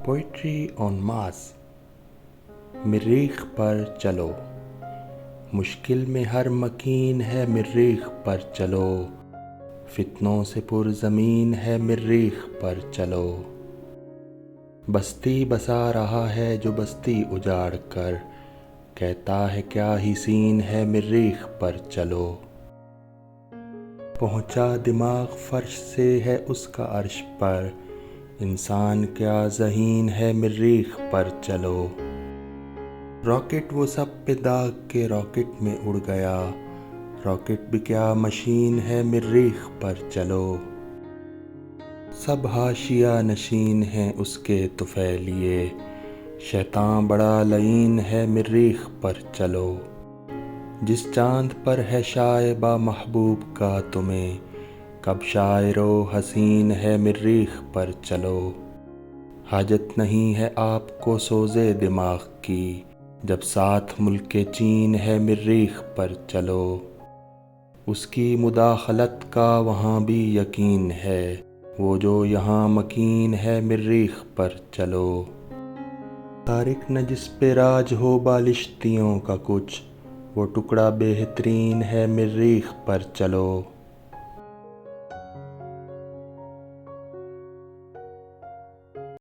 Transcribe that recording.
Poetry آن مارس۔ مریخ پر چلو، مشکل میں ہر مکین ہے مریخ پر چلو، فتنوں سے پر زمین ہے مریخ پر چلو۔ بستی بسا رہا ہے جو بستی اجاڑ کر، کہتا ہے کیا ہی سین ہے مریخ پر چلو۔ پہنچا دماغ فرش سے ہے اس کا عرش پر، انسان کیا ذہین ہے مریخ پر چلو۔ راکٹ وہ سب پہ داغ کے راکٹ میں اڑ گیا، راکٹ بھی کیا مشین ہے مریخ پر چلو۔ سب حاشیہ نشین ہیں اس کے طفیلیے، شیطاں بڑا لعین ہے مریخ پر چلو۔ جس چاند پر ہے شائبہ محبوب کا تمہیں، کب شاعر و حسین ہے مریخ پر چلو۔ حاجت نہیں ہے آپ کو سوزے دماغ کی، جب ساتھ ملک چین ہے مریخ پر چلو۔ اس کی مداخلت کا وہاں بھی یقین ہے، وہ جو یہاں مکین ہے مریخ پر چلو۔ طارق نہ جس پہ راج ہو بالشتیوں کا کچھ، وہ ٹکڑا بہترین ہے مریخ پر چلو۔